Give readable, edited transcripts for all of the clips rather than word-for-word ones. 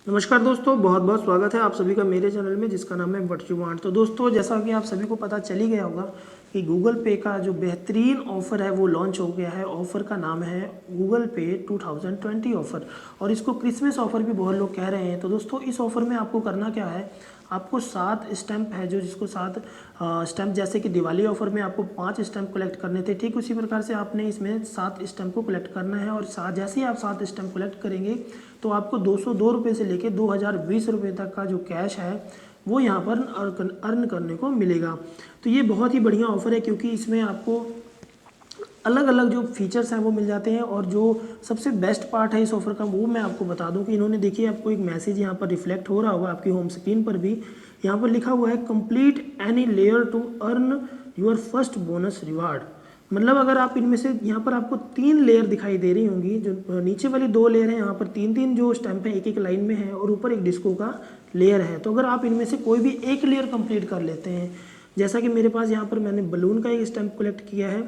नमस्कार दोस्तों, बहुत बहुत स्वागत है आप सभी का मेरे चैनल में जिसका नाम है व्हाट यू वांट। तो दोस्तों, जैसा कि आप सभी को पता चल ही गया होगा कि गूगल पे का जो बेहतरीन ऑफ़र है वो लॉन्च हो गया है। ऑफ़र का नाम है गूगल पे 2020 ऑफ़र, और इसको क्रिसमस ऑफ़र भी बहुत लोग कह रहे हैं। तो दोस्तों, इस ऑफ़र में आपको करना क्या है, आपको 7 स्टैंप है जो जिसको 7 स्टैंप, जैसे कि दिवाली ऑफ़र में आपको 5 स्टैंप कलेक्ट करने थे, ठीक उसी प्रकार से आपने इसमें 7 स्टैंप को कलेक्ट करना है। और जैसे ही आप 7 स्टैंप कलेक्ट करेंगे तो आपको 202 रुपये से लेकर 2020 रुपये तक का जो कैश है वो यहाँ पर अर्न करने को मिलेगा। तो ये बहुत ही बढ़िया ऑफ़र है, क्योंकि इसमें आपको अलग अलग जो फीचर्स हैं वो मिल जाते हैं। और जो सबसे बेस्ट पार्ट है इस ऑफ़र का वो मैं आपको बता दूं कि इन्होंने, देखिए, आपको एक मैसेज यहाँ पर रिफ्लेक्ट हो रहा होगा आपकी होम स्क्रीन पर भी। यहाँ पर लिखा हुआ है complete any layer to earn your first bonus reward. मतलब अगर आप इनमें से, यहाँ पर आपको 3 लेयर दिखाई दे रही होंगी, जो नीचे वाली 2 लेयर हैं यहाँ पर 3-3 जो स्टैंप है एक एक लाइन में है, और ऊपर एक डिस्को का लेयर है। तो अगर आप इनमें से कोई भी एक लेयर कंप्लीट कर लेते हैं, जैसा कि मेरे पास यहाँ पर मैंने बलून का एक स्टैंप कलेक्ट किया है,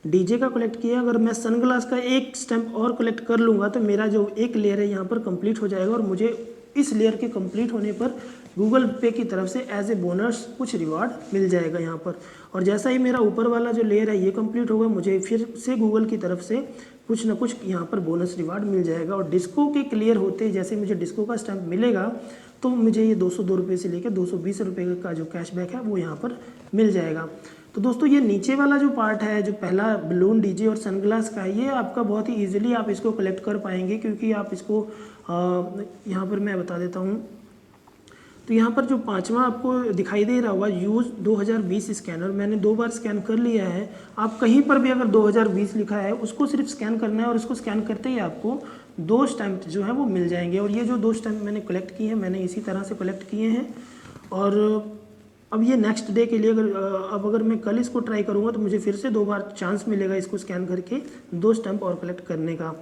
डीजे का कलेक्ट किया, अगर मैं सनग्लास का एक स्टैंप और कलेक्ट कर लूँगा तो मेरा जो एक लेयर है यहाँ पर कंप्लीट हो जाएगा, और मुझे इस लेयर के कंप्लीट होने पर गूगल पे की तरफ से एज ए बोनस कुछ रिवार्ड मिल जाएगा यहाँ पर। और जैसा ही मेरा ऊपर वाला जो लेयर है ये कंप्लीट होगा, मुझे फिर से गूगल की तरफ से कुछ ना कुछ यहाँ पर बोनस रिवार्ड मिल जाएगा। और डिस्को के क्लियर होते ही जैसे मुझे डिस्को का स्टैंप मिलेगा तो मुझे ये 202 रुपये से लेकर 220 रुपये का जो कैशबैक है वो यहाँ पर मिल जाएगा। तो दोस्तों, ये नीचे वाला जो पार्ट है, जो पहला बलून, डीजे और सनग्लास का है, ये आपका बहुत ही इजीली आप इसको कलेक्ट कर पाएंगे, क्योंकि आप इसको यहाँ पर मैं बता देता हूँ। तो यहाँ पर जो 5वां आपको दिखाई दे रहा होगा, यूज़ 2020 स्कैनर, मैंने 2 बार स्कैन कर लिया है। आप कहीं पर भी अगर 2020 लिखा है उसको सिर्फ स्कैन करना है, और इसको स्कैन करते ही आपको 2 स्टैंप जो है वो मिल जाएंगे। और ये जो 2 स्टैंप मैंने कलेक्ट किए हैं, मैंने इसी तरह से कलेक्ट किए हैं। और अब ये नेक्स्ट डे के लिए, अगर मैं कल इसको ट्राई करूँगा तो मुझे फिर से 2 बार चांस मिलेगा इसको स्कैन करके 2 स्टैंप और कलेक्ट करने का।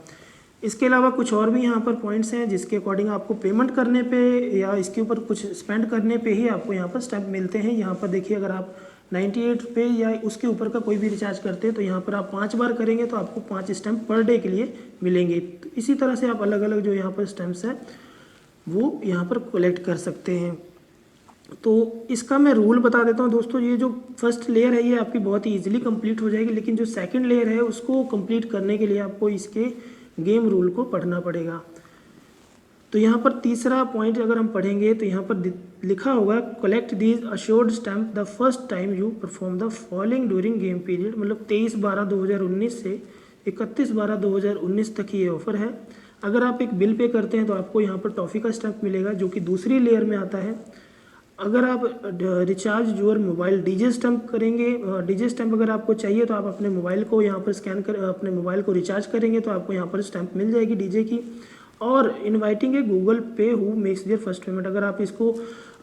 इसके अलावा कुछ और भी यहाँ पर पॉइंट्स हैं जिसके अकॉर्डिंग आपको पेमेंट करने पे या इसके ऊपर कुछ स्पेंड करने पे ही आपको यहाँ पर स्टैंप मिलते हैं। यहाँ पर देखिए, अगर आप 98 पे या उसके ऊपर का कोई भी रिचार्ज करते हैं तो यहाँ पर आप 5 बार करेंगे तो आपको 5 स्टैंप पर डे के लिए मिलेंगे। तो इसी तरह से आप अलग अलग जो यहाँ पर स्टैंप्स हैं वो यहाँ पर कलेक्ट कर सकते हैं। तो इसका मैं रूल बता देता हूँ दोस्तों। ये जो फर्स्ट लेयर है ये आपकी बहुत ही इजीली कंप्लीट हो जाएगी, लेकिन जो सेकंड लेयर है उसको कंप्लीट करने के लिए आपको इसके गेम रूल को पढ़ना पड़ेगा। तो यहाँ पर तीसरा पॉइंट अगर हम पढ़ेंगे तो यहाँ पर लिखा होगा collect these assured stamp the first time you perform the following during game period. मतलब 23/12/2019 से 31/12/2019 तक ये ऑफर है। अगर आप एक बिल पे करते हैं तो आपको यहाँ पर टॉफ़ी का स्टैम्प मिलेगा जो कि दूसरी लेयर में आता है। अगर आप recharge your mobile DJ stamp करेंगे, डीजे स्टैंप अगर आपको चाहिए तो आप अपने मोबाइल को यहाँ पर स्कैन कर अपने मोबाइल को रिचार्ज करेंगे तो आपको यहाँ पर स्टैंप मिल जाएगी डीजे की। और इनवाइटिंग ए गूगल पे who makes there first payment, अगर आप इसको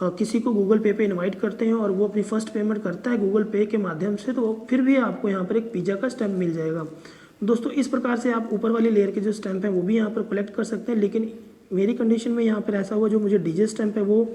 किसी को गूगल पे इनवाइट करते हैं और वो अपनी फर्स्ट पेमेंट करता है गूगल पे के माध्यम से, तो फिर भी आपको यहाँ पर एक पिज़्ज़ा का स्टैंप मिल जाएगा। दोस्तों, इस प्रकार से आप ऊपर वाली लेयर के जो स्टैंप हैं वो भी यहाँ पर कलेक्ट कर सकते हैं, लेकिन मेरी कंडीशन में यहाँ पर ऐसा हुआ, जो मुझे डीजे स्टैंप है वो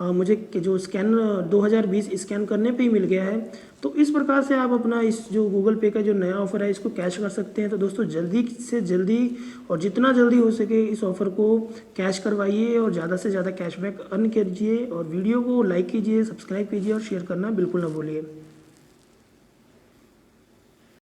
मुझे जो स्कैन 2020 स्कैन करने पे ही मिल गया है। तो इस प्रकार से आप अपना इस जो गूगल पे का जो नया ऑफ़र है इसको कैश कर सकते हैं। तो दोस्तों, जल्दी से जल्दी और जितना जल्दी हो सके इस ऑफ़र को कैश करवाइए और ज़्यादा से ज़्यादा कैशबैक अर्न कीजिए। और वीडियो को लाइक कीजिए, सब्सक्राइब कीजिए और शेयर करना बिल्कुल ना भूलिए।